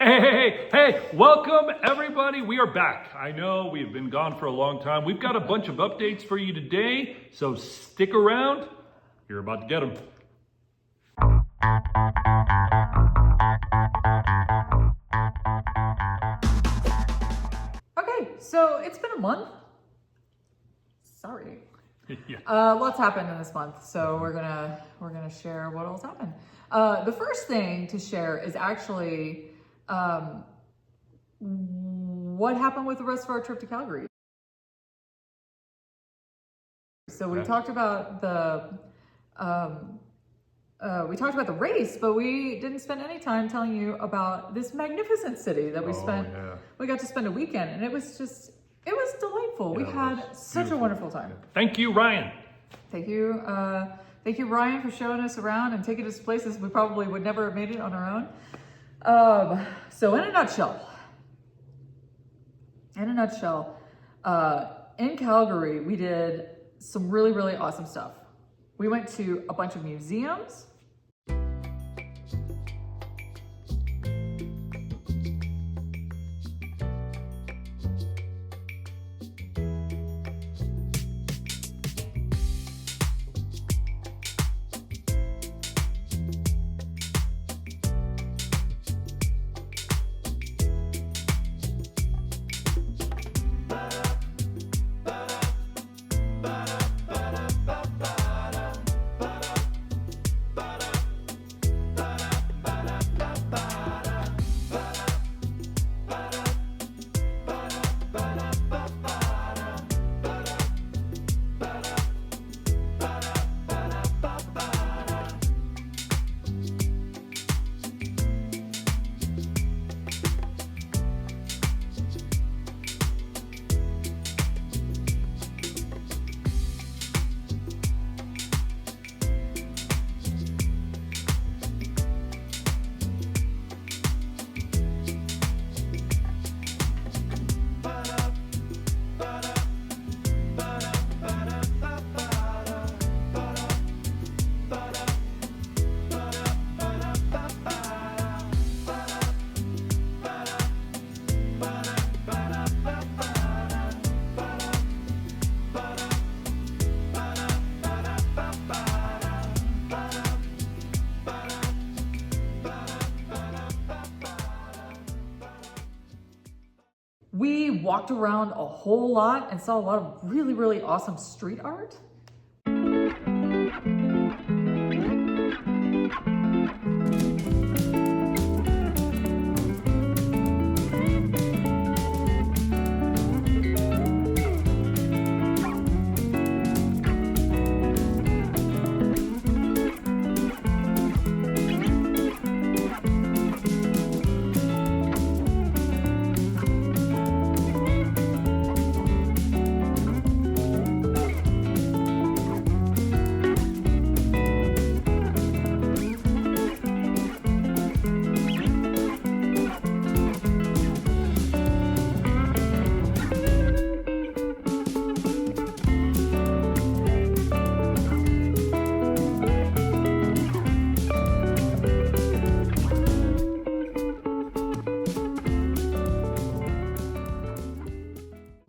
Hey, welcome everybody. We are back. I know we've been gone for a long time. We've got a bunch of updates for you today, so stick around. You're about to get them. Okay, so it's been a month. Sorry. Yeah. Lots happened in this month, so we're gonna share what all's happened. The first thing to share is actually what happened with the rest of our trip to Calgary. So we talked about the race, but we didn't spend any time telling you about this magnificent city that we spent. Yeah. We got to spend a weekend, and it was delightful. Yeah, we had such a wonderful time. Thank you, Ryan. Thank you, Ryan, for showing us around and taking us places we probably would never have made it on our own. So in a nutshell, in Calgary, we did some really, really awesome stuff. We went to a bunch of museums. We walked around a whole lot and saw a lot of really, really awesome street art.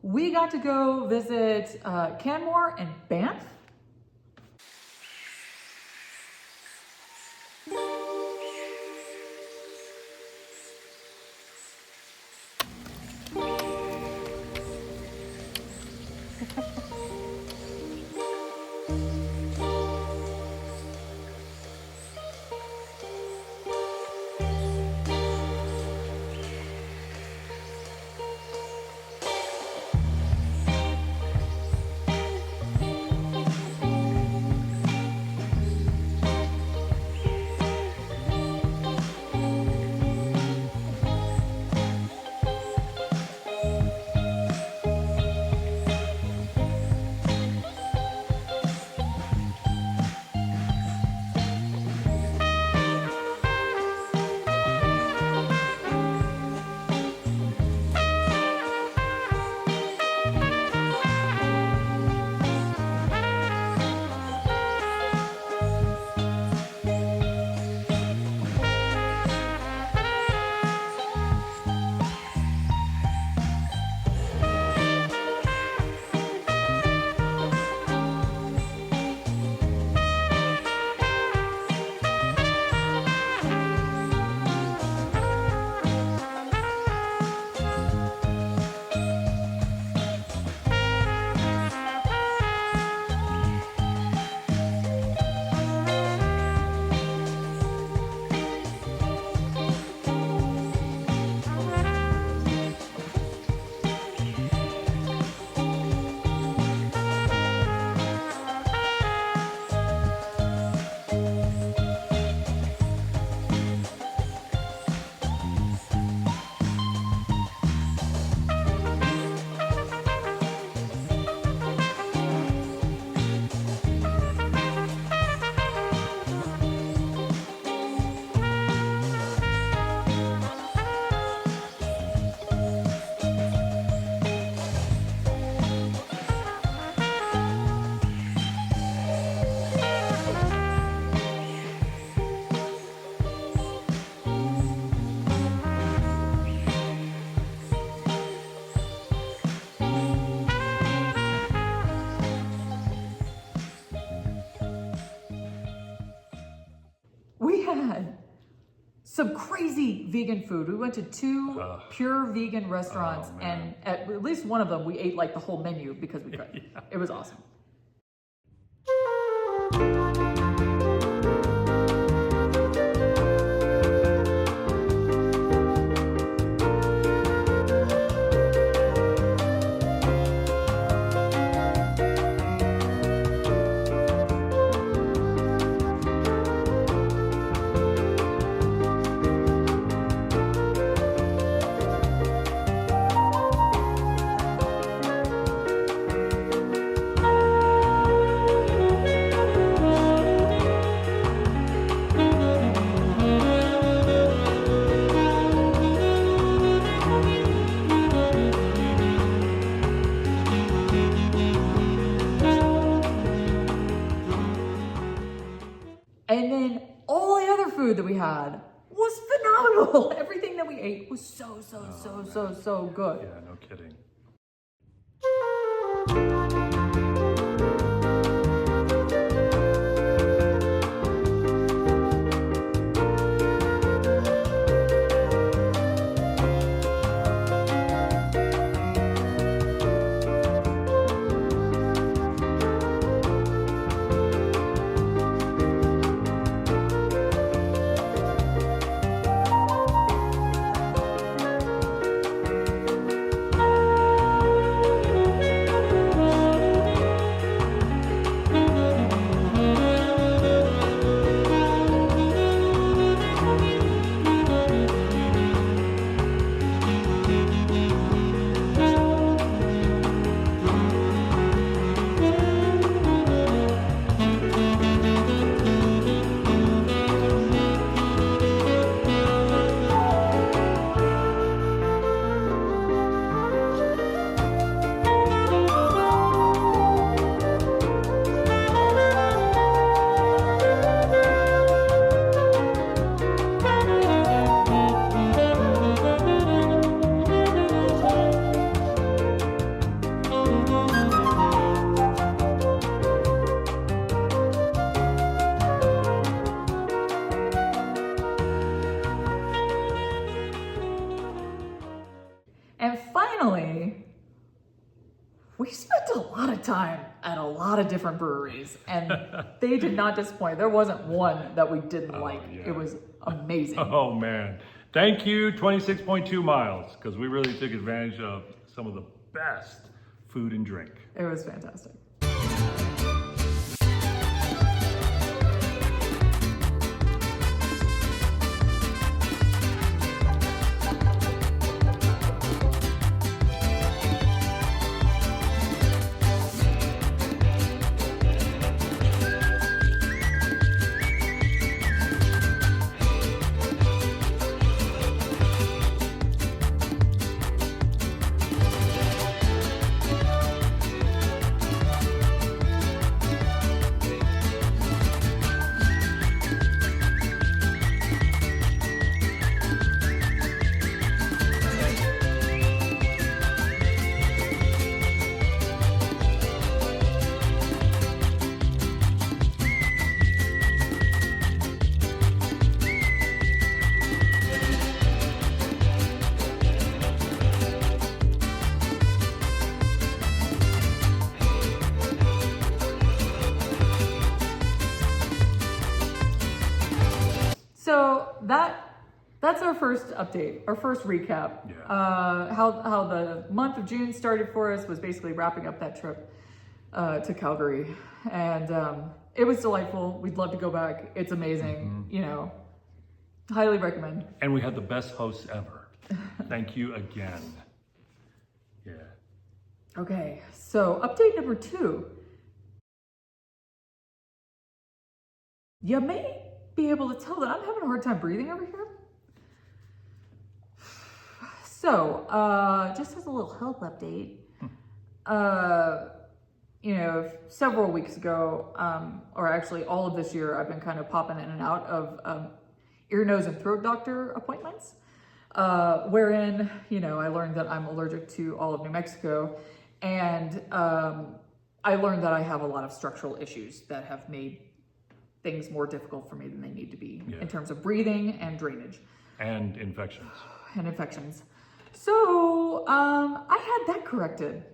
We got to go visit Canmore and Banff. some crazy vegan food. We went to two pure vegan restaurants, and at least one of them we ate like the whole menu because we could. Yeah. It was awesome. And then all the other food that we had was phenomenal. Everything that we ate was so good. Yeah, no kidding. And finally, we spent a lot of time at a lot of different breweries, and they did not disappoint. There wasn't one that we didn't like. Yeah. It was amazing. Oh man. Thank you, 26.2 miles, because we really took advantage of some of the best food and drink. It was fantastic. So that's our first update, our first recap. Yeah. How the month of June started for us was basically wrapping up that trip to Calgary, and it was delightful. We'd love to go back. It's amazing. You know, highly recommend. And we had the best hosts ever. Thank you again. Yeah. Okay, so update number 2. You may be able to tell that I'm having a hard time breathing over here. So, just as a little health update, you know, several weeks ago, or actually all of this year, I've been kind of popping in and out of ear, nose, and throat doctor appointments, wherein, you know, I learned that I'm allergic to all of New Mexico, and I learned that I have a lot of structural issues that have made things more difficult for me than they need to be Yeah. in terms of breathing and drainage. And infections. And infections. So I had that corrected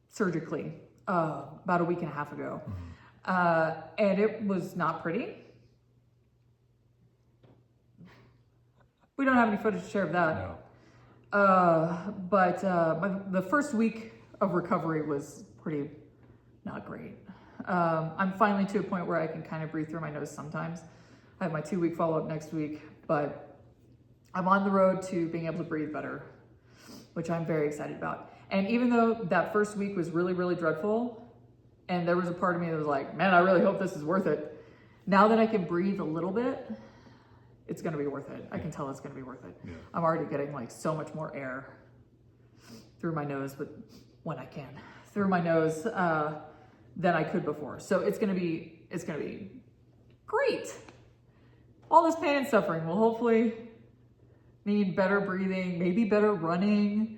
surgically about a week and a half ago. And it was not pretty. We don't have any footage to share of that. No. But the first week of recovery was pretty not great. I'm finally to a point where I can kind of breathe through my nose sometimes. I have my 2-week follow-up next week, but I'm on the road to being able to breathe better, which I'm very excited about. And even though that first week was really, really dreadful, and there was a part of me that was like, man, I really hope this is worth it. Now that I can breathe a little bit, it's going to be worth it. I can tell it's going to be worth it. Yeah. I'm already getting like so much more air through my nose, but when I can, through my nose than I could before. So it's going to be great. All this pain and suffering will hopefully mean better breathing, maybe better running,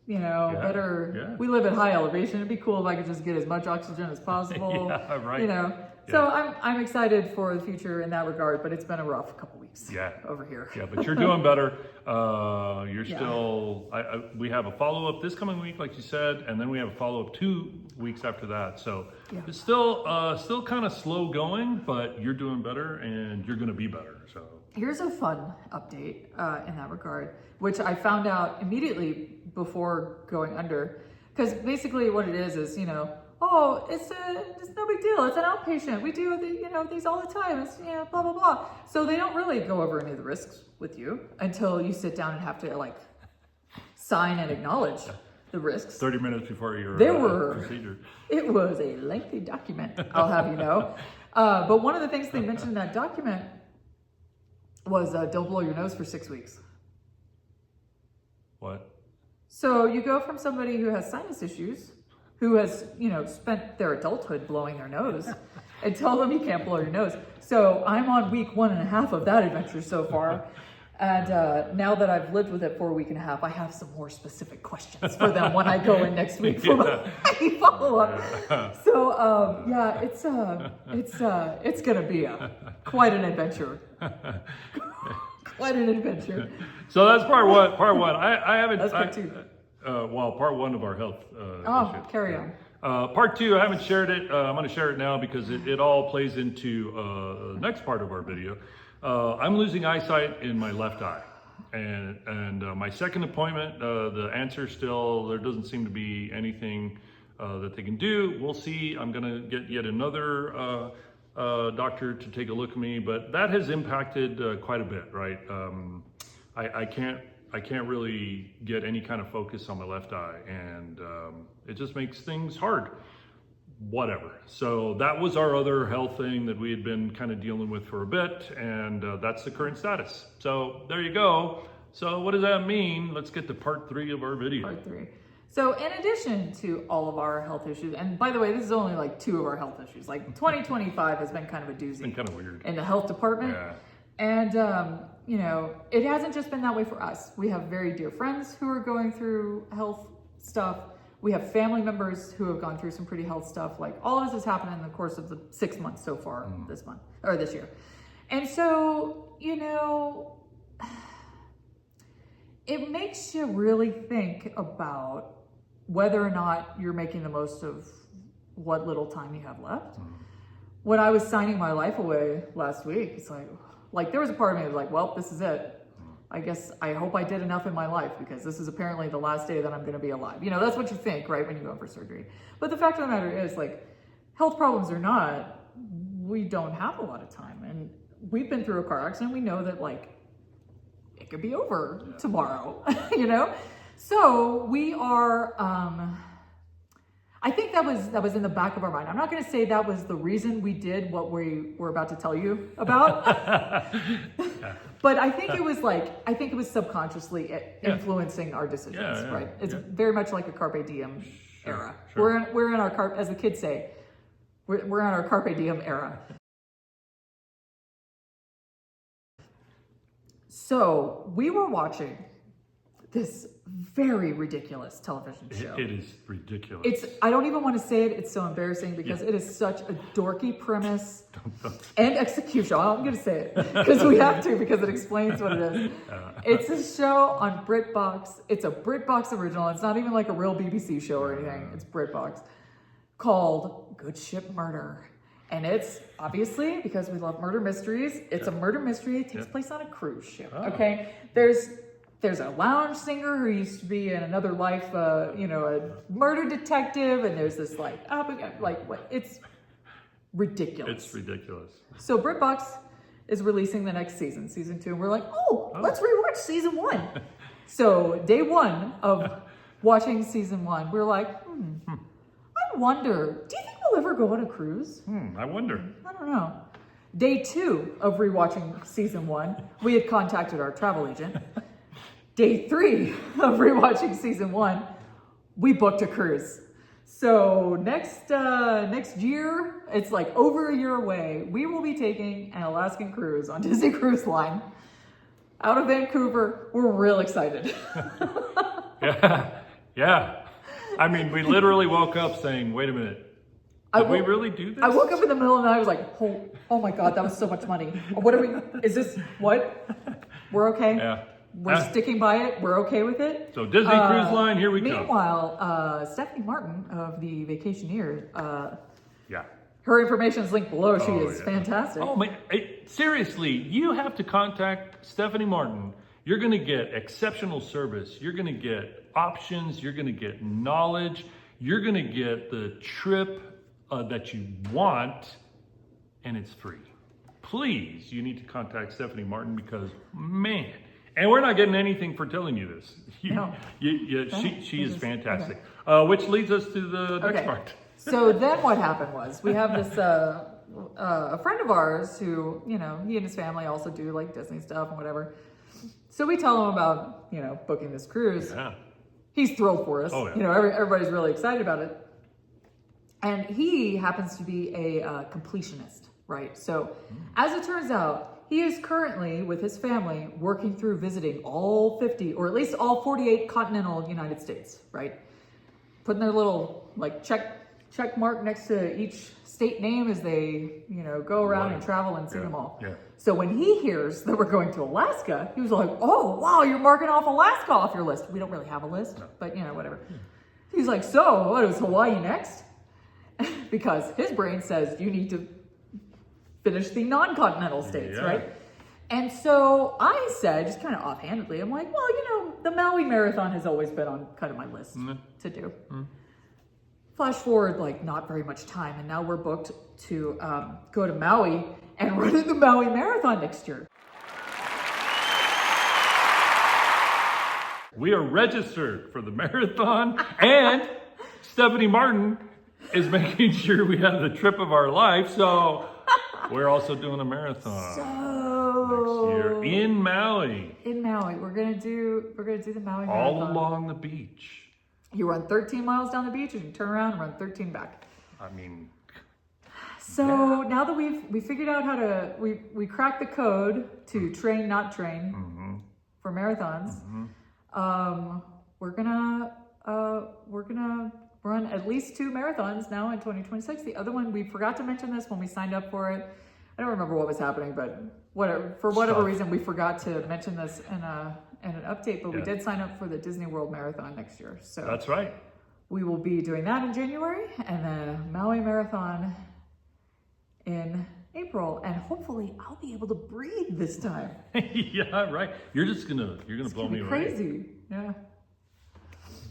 better. Yeah. We live at high elevation. It'd be cool if I could just get as much oxygen as possible. Yeah, right. Yeah. So I'm excited for the future in that regard, but it's been a rough couple weeks over here. Yeah, but you're doing better. You're still, we have a follow-up this coming week, like you said, and then we have a follow-up 2 weeks after that. So it's still kind of slow going, but you're doing better and you're going to be better. So here's a fun update in that regard, which I found out immediately before going under, because basically what it is, oh, it's no big deal. It's an outpatient. We do these all the time. It's blah blah blah. So they don't really go over any of the risks with you until you sit down and have to sign and acknowledge the risks. 30 minutes before your procedure. It was a lengthy document, I'll have you know. But one of the things they mentioned in that document was don't blow your nose for 6 weeks. What? So you go from somebody who has sinus issues, who has, spent their adulthood blowing their nose, and tell them you can't blow your nose. So I'm on week 1.5 of that adventure so far. And now that I've lived with it for a week and a half, I have some more specific questions for them when I go in next week for my follow-up. So it's going to be quite an adventure. Quite an adventure. So that's part one. I haven't. That's part two. Part one of our health issues. Carry on. Part two, I haven't shared it. I'm going to share it now because it all plays into the next part of our video. I'm losing eyesight in my left eye. And my second appointment, the answer still, there doesn't seem to be anything that they can do. We'll see. I'm going to get yet another doctor to take a look at me, but that has impacted quite a bit, right? I can't really get any kind of focus on my left eye, and it just makes things hard. Whatever. So that was our other health thing that we had been kind of dealing with for a bit, and that's the current status. So there you go. So what does that mean? Let's get to part 3 of our video. Part 3. So in addition to all of our health issues, and by the way, this is only 2 of our health issues. 2025 has been kind of a doozy. It's been kind of weird. In the health department. Yeah. And, it hasn't just been that way for us. We have very dear friends who are going through health stuff. We have family members who have gone through some pretty health stuff. All of this has happened in the course of the 6 months so far this month, or this year. And so, it makes you really think about whether or not you're making the most of what little time you have left. When I was signing my life away last week, it's like there was a part of me that was like, well, this is it. I hope I did enough in my life because this is apparently the last day that I'm going to be alive. That's what you think, right, when you go in for surgery. But the fact of the matter is, health problems or not, we don't have a lot of time. And we've been through a car accident. We know that, it could be over tomorrow, So we are, I think that was in the back of our mind. I'm not going to say that was the reason we did what we were about to tell you about. But I think it was subconsciously influencing our decisions, right? It's very much like a carpe diem era. Sure. We're in our as the kids say, we're in our carpe diem era. So we were watching this very ridiculous television show. It is ridiculous. I don't even want to say it. It's so embarrassing because it is such a dorky premise and execution. I'm going to say it because we have to, because it explains what it is. It's a show on BritBox. It's a BritBox original. It's not even like a real BBC show or anything. It's BritBox, called Good Ship Murder. And it's obviously, because we love murder mysteries, it's a murder mystery. It takes place on a cruise ship. Oh. Okay. There's a lounge singer who used to be in another life, a murder detective, and there's this it's ridiculous. It's ridiculous. So BritBox is releasing the next season, season 2, and we're like, let's rewatch season 1. So day 1 of watching season 1, we're like, I wonder, do you think we'll ever go on a cruise? I wonder. I don't know. Day 2 of rewatching season 1, we had contacted our travel agent. Day 3 of rewatching season 1, we booked a cruise. So next year, it's like over a year away, we will be taking an Alaskan cruise on Disney Cruise Line out of Vancouver. We're real excited. Yeah. I mean, we literally woke up saying, wait a minute, did we really do this? I woke up in the middle of the night, I was like, oh my God, that was so much money. What what? We're okay? Yeah. We're sticking by it. We're okay with it. So Disney Cruise Line, here we go. Meanwhile, Stephanie Martin of the Vacationeer, Yeah. her information is linked below. She is fantastic. Oh my! Seriously, you have to contact Stephanie Martin. You're going to get exceptional service. You're going to get options. You're going to get knowledge. You're going to get the trip that you want, and it's free. Please, you need to contact Stephanie Martin because, man, and we're not getting anything for telling you this. No. She is fantastic. Okay. Which leads us to the next part. So then what happened was we have this a friend of ours who, he and his family also do like Disney stuff and whatever. So we tell him about, booking this cruise. Yeah. He's thrilled for us. Oh, yeah. Everybody's really excited about it. And he happens to be a completionist, right? So as it turns out, he is currently with his family working through visiting all 50 or at least all 48 continental United States, right? Putting their little check mark next to each state name as they, go around and travel and see them all. Yeah. So when he hears that we're going to Alaska, he was like, oh, wow, you're marking off Alaska off your list. We don't really have a list, but whatever. He's like, so what is Hawaii next? Because his brain says you need to finish the non-continental states, right? And so I said, just kind of offhandedly, I'm like, well, the Maui Marathon has always been on kind of my list to do. Flash forward, not very much time, and now we're booked to go to Maui and run the Maui Marathon next year. We are registered for the marathon, and Stephanie Martin is making sure we have the trip of our life, so we're also doing a marathon next year in Maui. In Maui, we're gonna do the Maui Marathon all along the beach. You run 13 miles down the beach, and you turn around and run 13 back. I mean, so now that we figured out how to we cracked the code to train not train for marathons. We're gonna run at least 2 marathons now in 2026. The other one, we forgot to mention this when we signed up for it. I don't remember what was happening, but whatever reason, we forgot to mention this in an update, but we did sign up for the Disney World Marathon next year. So that's right. We will be doing that in January, and then Maui Marathon in April, and hopefully I'll be able to breathe this time. Yeah, right. You're gonna blow me away. Crazy. Yeah.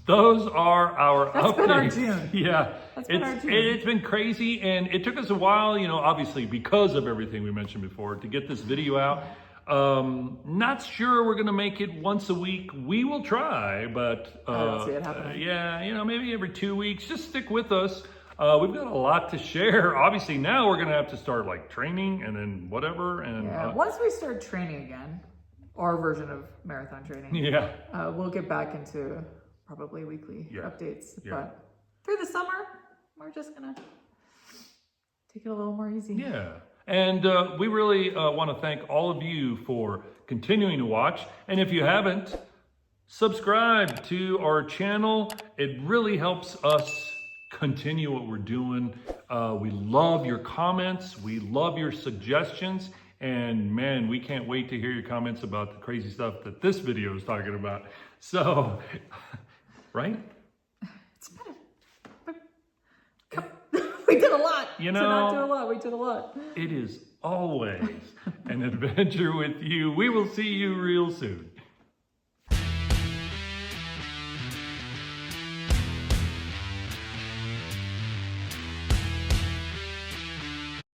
Those are our updates. Been our June. Yeah. That's been our June. It's been crazy, and it took us a while, obviously because of everything we mentioned before, to get this video out. Not sure we're gonna make it once a week. We will try, but I don't see it happening. maybe every 2 weeks. Just stick with us. We've got a lot to share. Obviously, now we're gonna have to start training and then whatever. And once we start training again, our version of marathon training, we'll get back into probably weekly updates. Yeah. But through the summer, we're just gonna take it a little more easy. Yeah. And we really want to thank all of you for continuing to watch. And if you haven't, subscribe to our channel. It really helps us continue what we're doing. We love your comments. We love your suggestions. And man, we can't wait to hear your comments about the crazy stuff that this video is talking about. So, right? It's been we did a lot. You know, to not do a lot, we did a lot. It is always an adventure with you. We will see you real soon.